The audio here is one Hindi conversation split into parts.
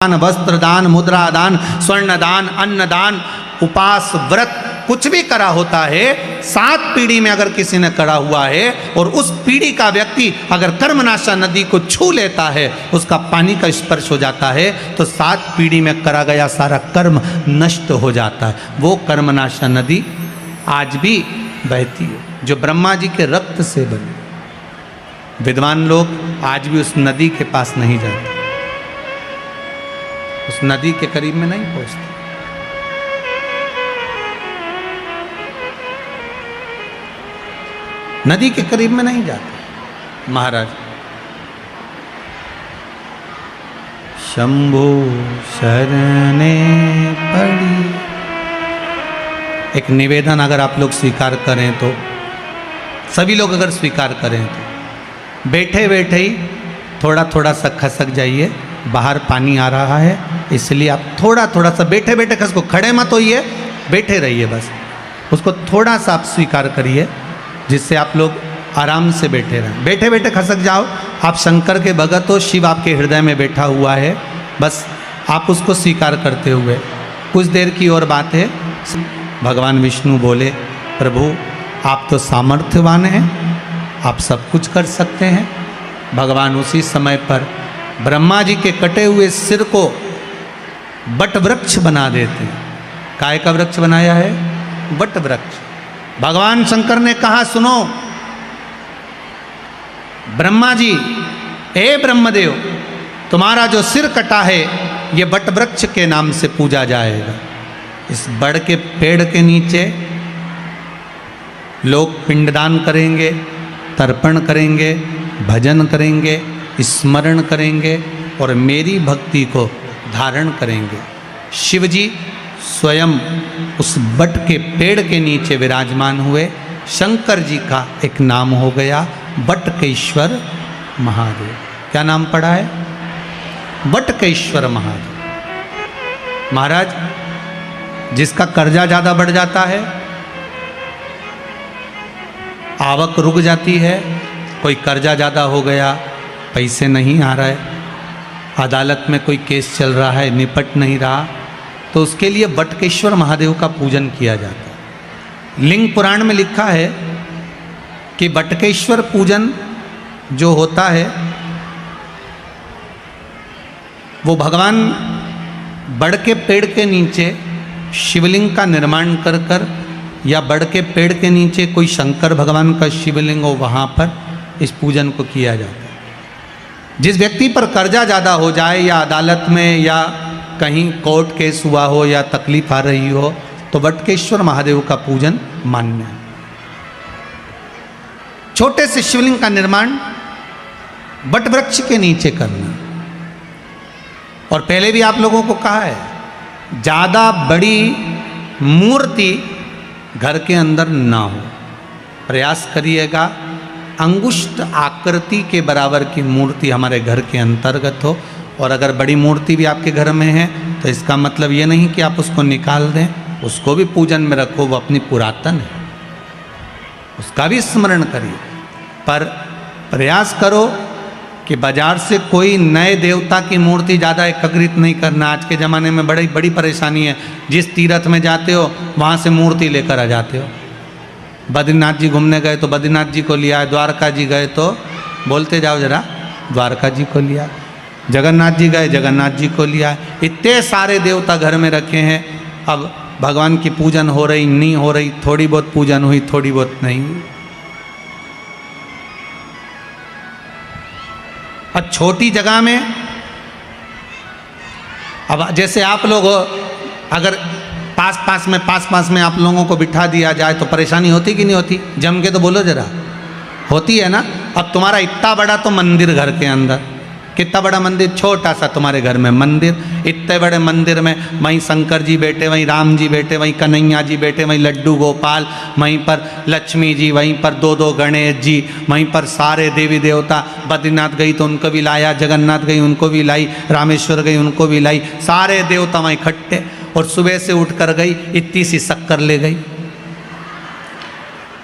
दान, वस्त्र दान, मुद्रा दान, स्वर्ण दान, अन्न दान, उपास, व्रत कुछ भी करा होता है, 7 पीढ़ी में अगर किसी ने करा हुआ है और उस पीढ़ी का व्यक्ति अगर कर्मनाशा नदी को छू लेता है, उसका पानी का स्पर्श हो जाता है, तो 7 पीढ़ी में करा गया सारा कर्म नष्ट हो जाता है। वो कर्मनाशा नदी आज भी बहती है, जो ब्रह्मा जी के रक्त से बनी। विद्वान लोग आज भी उस नदी के पास नहीं जाते, उस नदी के करीब में नहीं पहुंचते। नदी के करीब में नहीं जाते। महाराज शंभु शरणे पड़ी, एक निवेदन अगर आप लोग स्वीकार करें तो, सभी लोग अगर स्वीकार करें तो बैठे बैठे ही थोड़ा थोड़ा सा खसक जाइए। बाहर पानी आ रहा है, इसलिए आप थोड़ा थोड़ा सा बैठे बैठे खसको, खड़े मत होइए, बैठे रहिए, बस उसको थोड़ा सा आप स्वीकार करिए, जिससे आप लोग आराम से बैठे रहें। बैठे बैठे खसक जाओ। आप शंकर के भगत हो, शिव आपके हृदय में बैठा हुआ है, बस आप उसको स्वीकार करते हुए कुछ देर की और बात है। भगवान विष्णु बोले, प्रभु आप तो सामर्थ्यवान हैं, आप सब कुछ कर सकते हैं। भगवान उसी समय पर ब्रह्मा जी के कटे हुए सिर को बट वृक्ष बना देते हैं। काय का वृक्ष बनाया है? बट वृक्ष। भगवान शंकर ने कहा, सुनो ब्रह्मा जी, हे ब्रह्मदेव, तुम्हारा जो सिर कटा है ये बट वृक्ष के नाम से पूजा जाएगा। इस बड़ के पेड़ के नीचे लोग पिंडदान करेंगे, तर्पण करेंगे, भजन करेंगे, स्मरण करेंगे और मेरी भक्ति को धारण करेंगे। शिव जी स्वयं उस बट के पेड़ के नीचे विराजमान हुए। शंकर जी का एक नाम हो गया बटकेश्वर महादेव। क्या नाम पड़ा है? बटकेश्वर महादेव। महाराज, जिसका कर्जा ज़्यादा बढ़ जाता है, आवक रुक जाती है, कोई कर्जा ज़्यादा हो गया, पैसे नहीं आ रहा है, अदालत में कोई केस चल रहा है, निपट नहीं रहा, तो उसके लिए बटकेश्वर महादेव का पूजन किया जाता है। लिंग पुराण में लिखा है कि बटकेश्वर पूजन जो होता है वो भगवान बड़ के पेड़ के नीचे शिवलिंग का निर्माण कर कर, या बड़ के पेड़ के नीचे कोई शंकर भगवान का शिवलिंग हो, वहाँ पर इस पूजन को किया जाता है। जिस व्यक्ति पर कर्जा ज़्यादा हो जाए, या अदालत में या कहीं कोर्ट केस हुआ हो, या तकलीफ आ रही हो, तो बटकेश्वर महादेव का पूजन मान्य है। छोटे से शिवलिंग का निर्माण बट वृक्ष के नीचे करना। और पहले भी आप लोगों को कहा है, ज़्यादा बड़ी मूर्ति घर के अंदर ना हो। प्रयास करिएगा अंगुष्ठ आकृति के बराबर की मूर्ति हमारे घर के अंतर्गत हो। और अगर बड़ी मूर्ति भी आपके घर में है तो इसका मतलब ये नहीं कि आप उसको निकाल दें, उसको भी पूजन में रखो, वो अपनी पुरातन है, उसका भी स्मरण करिए। पर प्रयास करो कि बाजार से कोई नए देवता की मूर्ति ज़्यादा एकत्रित नहीं करना। आज के ज़माने में बड़ी परेशानी है। जिस तीर्थ में जाते हो वहाँ से मूर्ति लेकर आ जाते हो। बद्रीनाथ जी घूमने गए तो बद्रीनाथ जी को लिया, द्वारका जी गए तो बोलते जाओ जरा, द्वारका जी को लिया, जगन्नाथ जी गए जगन्नाथ जी को लिया। इतने सारे देवता घर में रखे हैं। अब भगवान की पूजन हो रही नहीं हो रही, थोड़ी बहुत पूजन हुई, थोड़ी बहुत नहीं हुई। अब छोटी जगह में, अब जैसे आप लोग अगर पास में आप लोगों को बिठा दिया जाए तो परेशानी होती कि नहीं होती? जम के तो बोलो जरा, होती है ना? अब तुम्हारा इतना बड़ा तो मंदिर घर के अंदर, कितना बड़ा मंदिर, छोटा सा तुम्हारे घर में मंदिर, इतने बड़े मंदिर में वहीं शंकर जी बैठे, वहीं राम जी बैठे, वहीं कन्हैया जी बैठे, वहीं लड्डू गोपाल, वहीं पर लक्ष्मी जी, वहीं पर दो गणेश जी, वहीं पर सारे देवी देवता। बद्रीनाथ गई तो उनको भी लाया, जगन्नाथ गई उनको भी लाई, रामेश्वर गई उनको भी लाई, सारे देवता वहीं इकट्ठे। और सुबह से उठ कर गई, इतनी सी शक्कर ले गई।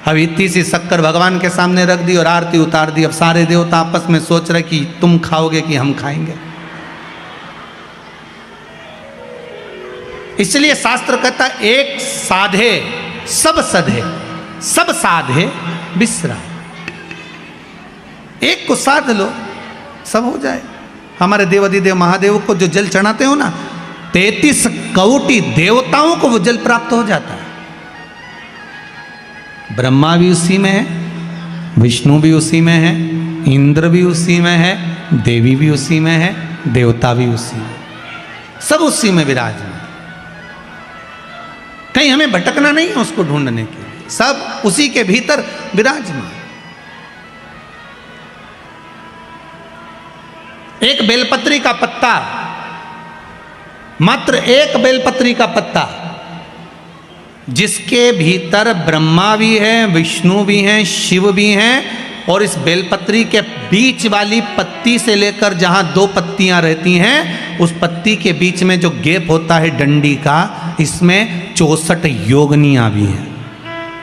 अब इतनी सी शक्कर भगवान के सामने रख दी और आरती उतार दी। अब सारे देवता आपस में सोच रहे कि तुम खाओगे कि हम खाएंगे। इसलिए शास्त्र कहता एक साधे सब सधे, सब साधे विश्राम। एक को साध लो, सब हो जाए। हमारे देवाधिदेव महादेव को जो जल चढ़ाते हो ना, 33 कोटि देवताओं को वो जल प्राप्त हो जाता है। ब्रह्मा भी उसी में है, विष्णु भी उसी में है, इंद्र भी उसी में है, देवी भी उसी में है, देवता भी उसी में, सब उसी में विराजमान। कहीं हमें भटकना नहीं है उसको ढूंढने के लिए, सब उसी के भीतर विराजमान। एक बेलपत्री का पत्ता, मात्र एक बेलपत्री का पत्ता, जिसके भीतर ब्रह्मा भी है, विष्णु भी हैं, शिव भी हैं, और इस बेलपत्री के बीच वाली पत्ती से लेकर जहां 2 पत्तियां रहती हैं, उस पत्ती के बीच में जो गैप होता है डंडी का, इसमें 64 योगनियां भी हैं।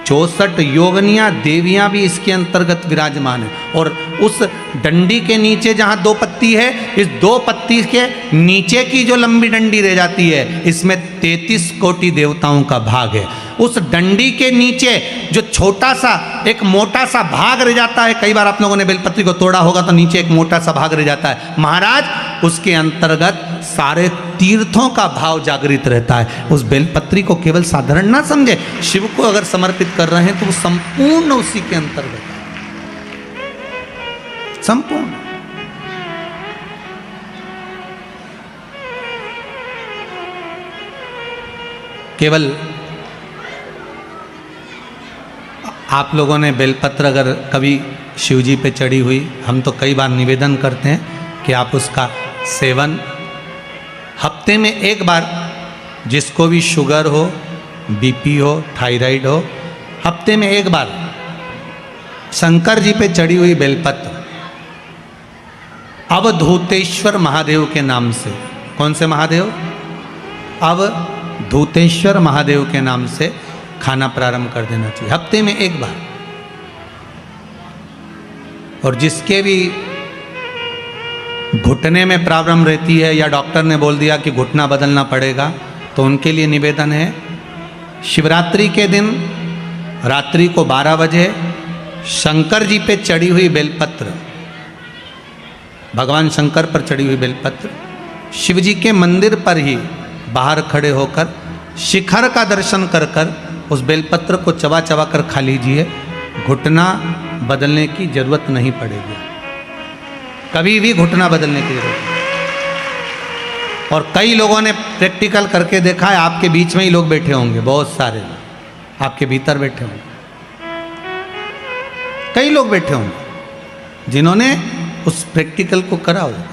64 योगनियां देवियां भी इसके अंतर्गत विराजमान है। और उस डंडी के नीचे जहां 2 पत्ती है, इस 2 पत्ती के नीचे की जो लंबी डंडी रह जाती है, इसमें 33 कोटि देवताओं का भाग है। उस डंडी के नीचे जो छोटा सा एक मोटा सा भाग रह जाता है, कई बार आप लोगों ने बेलपत्री को तोड़ा होगा तो नीचे एक मोटा सा भाग रह जाता है, महाराज उसके अंतर्गत सारे तीर्थों का भाव जागृत रहता है। उस बेलपत्री को केवल साधारण ना समझे, शिव को अगर समर्पित कर रहे हैं तो वो संपूर्ण उसी के अंतर्गत है, संपूर्ण। केवल आप लोगों ने बेलपत्र अगर कभी शिवजी पे चढ़ी हुई, हम तो कई बार निवेदन करते हैं कि आप उसका सेवन हफ्ते में एक बार, जिसको भी शुगर हो, बीपी हो, थायराइड हो, हफ्ते में एक बार शंकर जी पे चढ़ी हुई बेलपत्र अवधूतेश्वर महादेव के नाम से, कौन से महादेव? अवधूतेश्वर महादेव के नाम से खाना प्रारंभ कर देना चाहिए, हफ्ते में एक बार। और जिसके भी घुटने में प्रॉब्लम रहती है या डॉक्टर ने बोल दिया कि घुटना बदलना पड़ेगा, तो उनके लिए निवेदन है, शिवरात्रि के दिन रात्रि को 12 बजे शंकर जी पे चढ़ी हुई बेलपत्र, भगवान शंकर पर चढ़ी हुई बेलपत्र, शिव जी के मंदिर पर ही बाहर खड़े होकर शिखर का दर्शन कर कर उस बेलपत्र को चबा चबा कर खा लीजिए, घुटना बदलने की जरूरत नहीं पड़ेगी, कभी भी घुटना बदलने की जरूरत नहीं। और कई लोगों ने प्रैक्टिकल करके देखा है, आपके बीच में ही लोग बैठे होंगे, बहुत सारे लोग आपके भीतर बैठे होंगे, कई लोग बैठे होंगे जिन्होंने उस प्रैक्टिकल को करा होगा,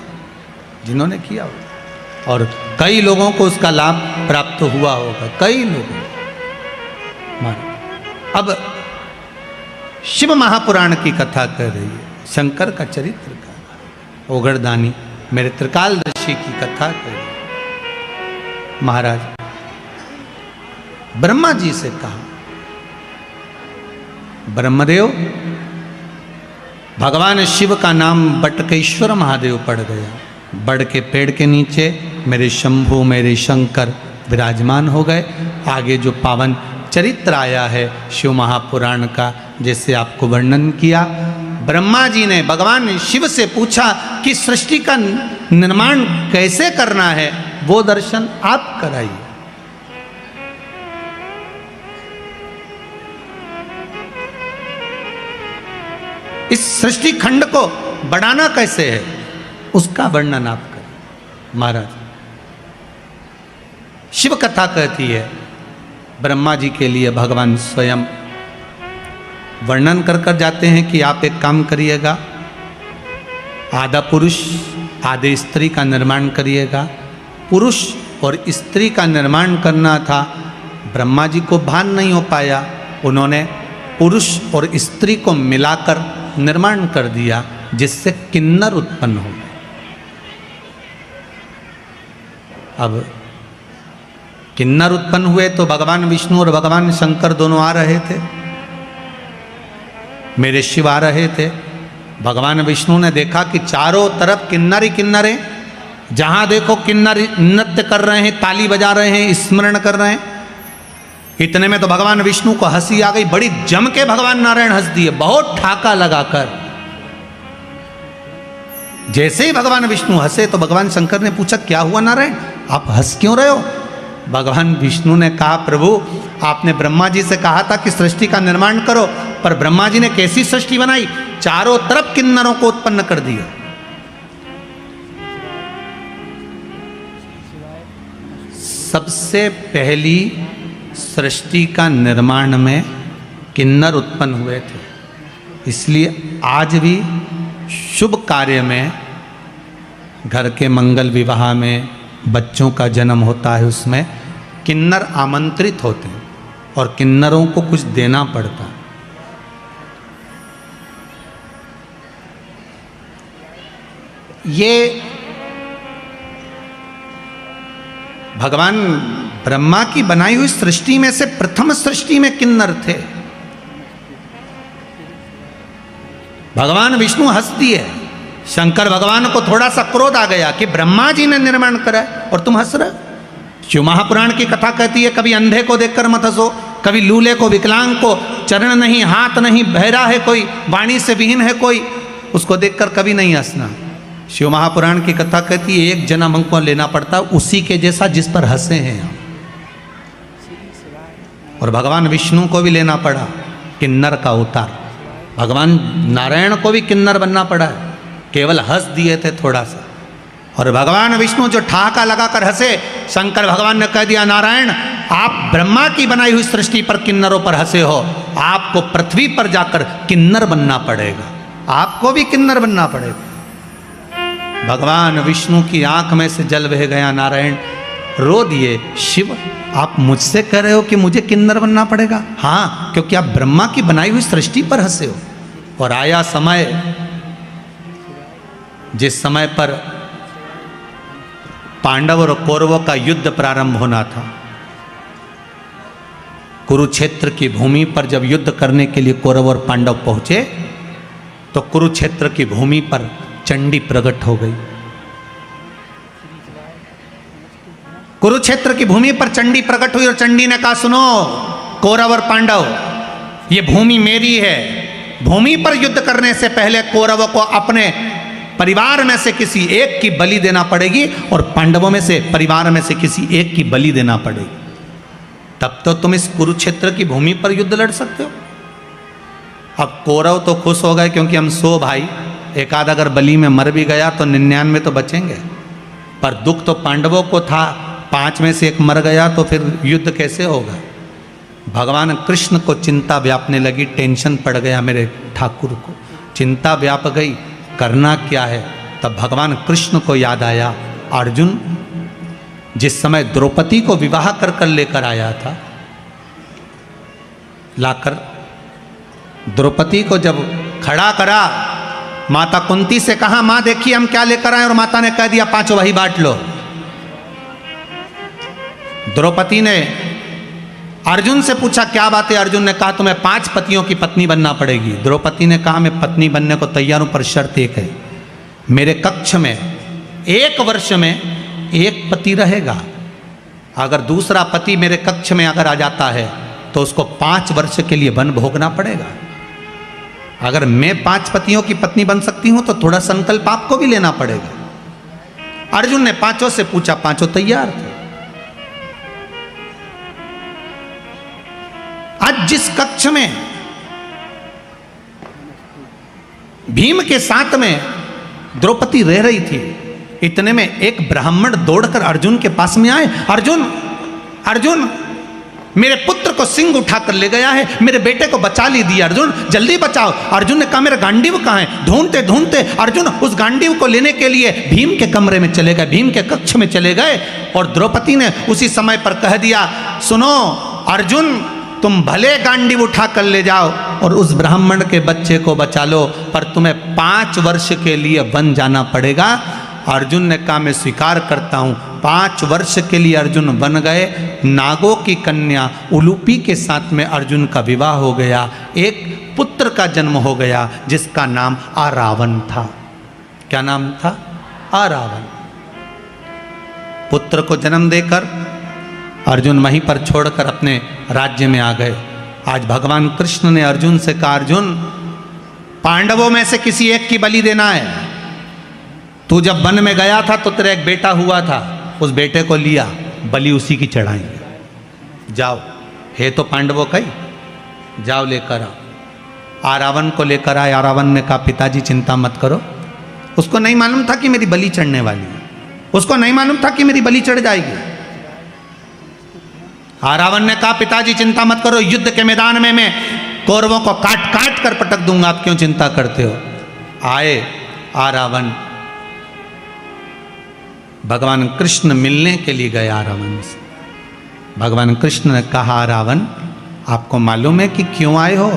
जिन्होंने किया होगा, और कई लोगों को उसका लाभ प्राप्त हुआ होगा, कई लोगों। अब शिव महापुराण की कथा कर रही है, शंकर का चरित्र का, ओगरदानी मेरे त्रिकालदर्शी की कथा कर रही है। महाराज ब्रह्मा जी से कहा, ब्रह्मदेव, भगवान शिव का नाम बटकेश्वर महादेव पड़ गया, बड़ के पेड़ के नीचे मेरे शंभु मेरे शंकर विराजमान हो गए। आगे जो पावन चरित्र आया है शिव महापुराण का, जैसे आपको वर्णन किया, ब्रह्मा जी ने भगवान शिव से पूछा कि सृष्टि का निर्माण कैसे करना है, वो दर्शन आप कराइए। इस सृष्टि खंड को बढ़ाना कैसे है, उसका वर्णन आप करें। महाराज शिव कथा कहती है, ब्रह्मा जी के लिए भगवान स्वयं वर्णन कर कर जाते हैं कि आप एक काम करिएगा, आधा पुरुष आधे स्त्री का निर्माण करिएगा। पुरुष और स्त्री का निर्माण करना था, ब्रह्मा जी को भान नहीं हो पाया, उन्होंने पुरुष और स्त्री को मिलाकर निर्माण कर दिया, जिससे किन्नर उत्पन्न हो गए। अब किन्नर उत्पन्न हुए तो भगवान विष्णु और भगवान शंकर दोनों आ रहे थे, मेरे शिव आ रहे थे। भगवान विष्णु ने देखा कि चारों तरफ किन्नर ही किन्नर हैं, जहां देखो किन्नर नृत्य कर रहे हैं, ताली बजा रहे हैं, स्मरण कर रहे हैं। इतने में तो भगवान विष्णु को हंसी आ गई, बड़ी जम के भगवान नारायण हंस दिए, बहुत ठाका लगाकर। जैसे ही भगवान विष्णु हंसे तो भगवान शंकर ने पूछा, क्या हुआ नारायण, आप हंस क्यों रहे हो? भगवान विष्णु ने कहा, प्रभु आपने ब्रह्मा जी से कहा था कि सृष्टि का निर्माण करो, पर ब्रह्मा जी ने कैसी सृष्टि बनाई, चारों तरफ किन्नरों को उत्पन्न कर दिया। सबसे पहली सृष्टि का निर्माण में किन्नर उत्पन्न हुए थे। इसलिए आज भी शुभ कार्य में, घर के मंगल विवाह में, बच्चों का जन्म होता है, उसमें किन्नर आमंत्रित होते हैं और किन्नरों को कुछ देना पड़ता है। ये भगवान ब्रह्मा की बनाई हुई सृष्टि में से प्रथम सृष्टि में किन्नर थे। भगवान विष्णु हंस दिए, शंकर भगवान को थोड़ा सा क्रोध आ गया कि ब्रह्मा जी ने निर्माण करा और तुम हंस रहे। शिव महापुराण की कथा कहती है, कभी अंधे को देखकर मत हंसो, कभी लूले को, विकलांग को, चरण नहीं, हाथ नहीं, बहरा है कोई, वाणी से विहीन है कोई, उसको देखकर कभी नहीं हंसना। शिव महापुराण की कथा कहती है, एक जन्म हमको लेना पड़ता उसी के जैसा जिस पर हंसे हैं हम। और भगवान विष्णु को भी लेना पड़ा किन्नर का अवतार, भगवान नारायण को भी किन्नर बनना पड़ा है, केवल हंस दिए थे थोड़ा सा। और भगवान विष्णु जो ठहाका लगाकर हंसे, शंकर भगवान ने कह दिया, नारायण आप ब्रह्मा की बनाई हुई सृष्टि पर किन्नरों पर हंसे हो, आपको पृथ्वी पर जाकर किन्नर बनना पड़ेगा, आपको भी किन्नर बनना पड़ेगा। भगवान विष्णु की आंख में से जल बह गया, नारायण रो दिए, शिव आप मुझसे कह रहे हो कि मुझे किन्नर बनना पड़ेगा? हाँ, क्योंकि आप ब्रह्मा की बनाई हुई सृष्टि पर हंसे हो। और आया समय, जिस समय पर पांडव और कौरवों का युद्ध प्रारंभ होना था। कुरुक्षेत्र की भूमि पर जब युद्ध करने के लिए कौरव और पांडव पहुंचे, तो कुरुक्षेत्र की भूमि पर चंडी प्रकट हो गई। कुरुक्षेत्र की भूमि पर चंडी प्रकट हुई और चंडी ने कहा, सुनो कौरव और पांडव, ये भूमि मेरी है, भूमि पर युद्ध करने से पहले कौरवों को अपने परिवार में से किसी एक की बलि देना पड़ेगी और पांडवों में से परिवार में से किसी एक की बलि देना पड़ेगी, तब तो तुम इस कुरुक्षेत्र की भूमि पर युद्ध लड़ सकते हो। अब कौरव तो खुश हो गए, क्योंकि हम 100 भाई, एक आध अगर बलि में मर भी गया तो 99 तो बचेंगे। पर दुख तो पांडवों को था, 5 में से एक मर गया तो फिर युद्ध कैसे होगा। भगवान कृष्ण को चिंता व्यापने लगी, टेंशन पड़ गया मेरे ठाकुर को, चिंता व्याप गई, करना क्या है। तब भगवान कृष्ण को याद आया, अर्जुन जिस समय द्रौपदी को विवाह कर कर लेकर आया था, लाकर द्रौपदी को जब खड़ा करा, माता कुंती से कहा, मां देखिए हम क्या लेकर आए, और माता ने कह दिया 5 वही बांट लो। द्रौपदी ने अर्जुन से पूछा, क्या बात है? अर्जुन ने कहा, तुम्हें 5 पतियों की पत्नी बनना पड़ेगी। द्रौपदी ने कहा, मैं पत्नी बनने को तैयार हूं, पर शर्त एक है, मेरे कक्ष में 1 वर्ष में 1 पति रहेगा। अगर दूसरा पति मेरे कक्ष में अगर आ जाता है तो उसको 5 वर्ष के लिए वन भोगना पड़ेगा। अगर मैं 5 पतियों की पत्नी बन सकती हूं तो थोड़ा संकल्प आपको भी लेना पड़ेगा। अर्जुन ने 5 से पूछा, 5 तैयार थे। आज जिस कक्ष में भीम के साथ में द्रौपदी रह रही थी, इतने में एक ब्राह्मण दौड़कर अर्जुन के पास में आए, अर्जुन अर्जुन मेरे पुत्र को सिंह उठाकर ले गया है, मेरे बेटे को बचा लीजिए अर्जुन, जल्दी बचाओ। अर्जुन ने कहा, मेरा गांडीव कहाँ है? ढूंढते ढूंढते अर्जुन उस गांडीव को लेने के लिए भीम के कमरे में चले गए, भीम के कक्ष में चले गए। और द्रौपदी ने उसी समय पर कह दिया, सुनो अर्जुन, तुम भले गांडीव उठा कर ले जाओ और उस ब्राह्मण के बच्चे को बचा लो, पर तुम्हें 5 वर्ष के लिए वन जाना पड़ेगा। अर्जुन ने कहा, मैं स्वीकार करता हूँ। 5 वर्ष के लिए अर्जुन बन गए। नागों की कन्या उलूपी के साथ में अर्जुन का विवाह हो गया, एक पुत्र का जन्म हो गया जिसका नाम आरावन था। क्या नाम था? आरावन। पुत्र को जन्म देकर अर्जुन वहीं पर छोड़कर अपने राज्य में आ गए। आज भगवान कृष्ण ने अर्जुन से कहा, अर्जुन पांडवों में से किसी एक की बलि देना है। तू जब वन में गया था तो तेरा एक बेटा हुआ था, उस बेटे को लिया, बलि उसी की चढ़ाएंगे। जाओ, है तो पांडवों का ही, जाओ लेकर आओ। आरावन को लेकर आए। आरावन ने कहा, पिताजी चिंता मत करो। उसको नहीं मालूम था कि मेरी बलि चढ़ने वाली है, उसको नहीं मालूम था कि मेरी बलि चढ़ जाएगी। आरावन ने कहा, पिताजी चिंता मत करो, युद्ध के मैदान में मैं कौरवों को काट काट कर पटक दूंगा, आप क्यों चिंता करते हो। आए आरावन, भगवान कृष्ण मिलने के लिए गए आरावन से। भगवान कृष्ण ने कहा, आरावन आपको मालूम है कि क्यों आए हो।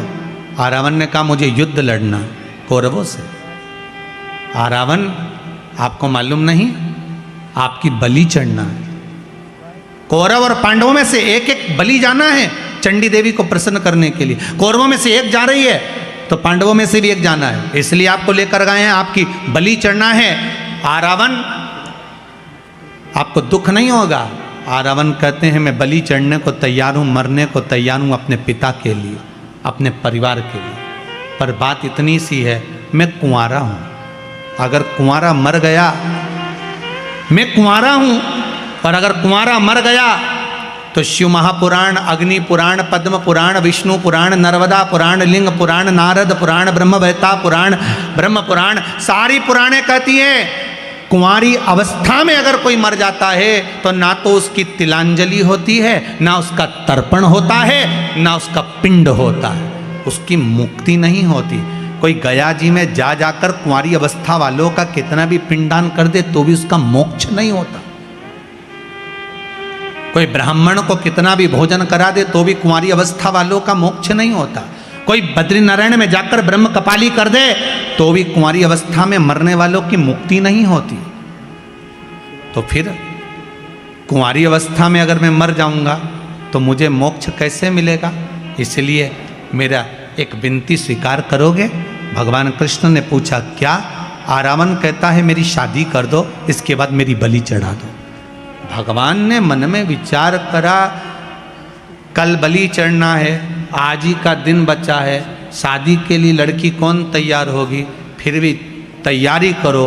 आरावन ने कहा, मुझे युद्ध लड़ना कौरवों से। आरावन आपको मालूम नहीं, आपकी बलि चढ़ना है। कौरव और पांडवों में से एक एक बलि जाना है चंडी देवी को प्रसन्न करने के लिए। कौरवों में से एक जा रही है तो पांडवों में से भी एक जाना है, इसलिए आपको लेकर गए हैं, आपकी बलि चढ़ना है। आरावन आपको दुख नहीं होगा। आरावन कहते हैं, मैं बलि चढ़ने को तैयार हूं, मरने को तैयार हूं अपने पिता के लिए, अपने परिवार के लिए। पर बात इतनी सी है, मैं कुंवारा हूं। अगर कुंवारा मर गया, मैं कुंवारा हूं, पर अगर कुंवारा मर गया तो शिव महापुराण, अग्नि पुराण, पद्म पुराण, विष्णु पुराण, नर्मदा पुराण, लिंग पुराण, नारद पुराण, ब्रह्मवेत्ता पुराण, ब्रह्म पुराण, सारी पुराणे कहती है कुंवारी अवस्था में अगर कोई मर जाता है तो ना तो उसकी तिलांजलि होती है, ना उसका तर्पण होता है, ना उसका पिंड होता है, उसकी मुक्ति नहीं होती। कोई गया जी में जा जाकर कुंवारी अवस्था वालों का कितना भी पिंडदान कर दे तो भी उसका मोक्ष नहीं होता। कोई ब्राह्मण को कितना भी भोजन करा दे तो भी कुंवारी अवस्था वालों का मोक्ष नहीं होता। कोई बद्रीनारायण में जाकर ब्रह्म कपाली कर दे तो भी कुंवारी अवस्था में मरने वालों की मुक्ति नहीं होती। तो फिर कुंवारी अवस्था में अगर मैं मर जाऊंगा तो मुझे मोक्ष कैसे मिलेगा। इसलिए मेरा एक विनती स्वीकार करोगे। भगवान कृष्ण ने पूछा, क्या। आरावन कहता है, मेरी शादी कर दो, इसके बाद मेरी बलि चढ़ा दो। भगवान ने मन में विचार करा, कल बलि चढ़ना है, आज ही का दिन बचा है, शादी के लिए लड़की कौन तैयार होगी, फिर भी तैयारी करो।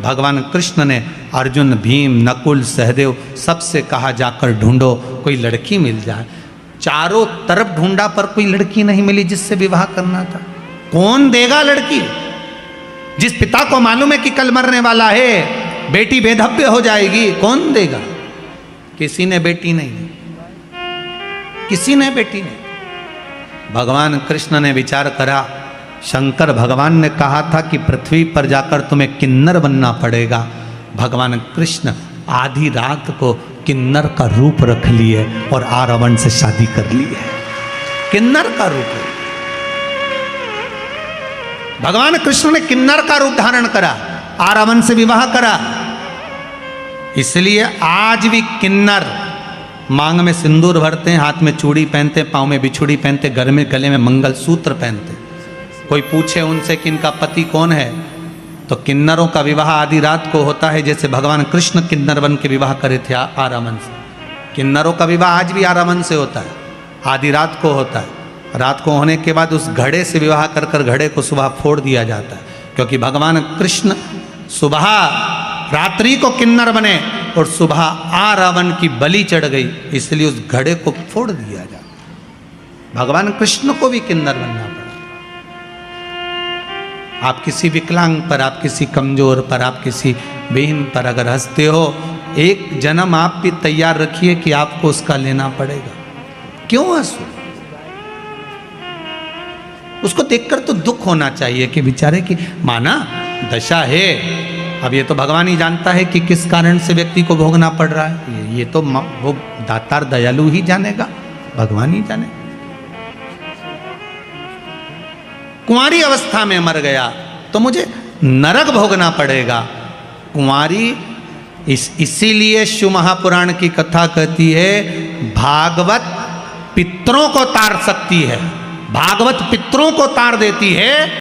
भगवान कृष्ण ने अर्जुन, भीम, नकुल, सहदेव सबसे कहा, जाकर ढूंढो, कोई लड़की मिल जाए। चारों तरफ ढूंढा पर कोई लड़की नहीं मिली जिससे विवाह करना था। कौन देगा लड़की। जिस पिता को मालूम है कि कल मरने वाला है, बेटी बेधव्य हो जाएगी, कौन देगा। किसी ने बेटी नहीं दी, किसी ने बेटी नहीं। भगवान कृष्ण ने विचार करा, शंकर भगवान ने कहा था कि पृथ्वी पर जाकर तुम्हें किन्नर बनना पड़ेगा। भगवान कृष्ण आधी रात को किन्नर का रूप रख लिए और आरावन से शादी कर ली है। किन्नर का रूप, भगवान कृष्ण ने किन्नर का रूप धारण करा, आरावन से विवाह करा। इसलिए आज भी किन्नर मांग में सिंदूर भरते हैं, हाथ में चूड़ी पहनते, पाँव में बिछुड़ी पहनते, गले में मंगलसूत्र पहनते। कोई पूछे उनसे कि इनका पति कौन है तो किन्नरों का विवाह आधी रात को होता है, जैसे भगवान कृष्ण किन्नर बन के विवाह करे थे आरावन से। किन्नरों का विवाह आज भी आरावन से होता है, आधी रात को होता है। रात को होने के बाद उस घड़े से विवाह कर कर घड़े को सुबह फोड़ दिया जाता है, क्योंकि भगवान कृष्ण सुबह रात्रि को किन्नर बने और सुबह आरावन की बलि चढ़ गई, इसलिए उस घड़े को फोड़ दिया जाता। भगवान कृष्ण को भी किन्नर बनना पड़ा। आप किसी विकलांग पर, आप किसी कमजोर पर, आप किसी बेहीन पर अगर हंसते हो, एक जन्म आप भी तैयार रखिए कि आपको उसका लेना पड़ेगा। क्यों हंसो। उसको देखकर तो दुख होना चाहिए कि बेचारे की माना दशा है। अब ये तो भगवान ही जानता है कि किस कारण से व्यक्ति को भोगना पड़ रहा है। ये तो वो दातार दयालु ही जानेगा, भगवान ही जाने। कुंवारी अवस्था में मर गया तो मुझे नरक भोगना पड़ेगा। कुंवारी इसीलिए शिव महापुराण की कथा कहती है, भागवत पितरों को तार सकती है, भागवत पितरों को तार देती है।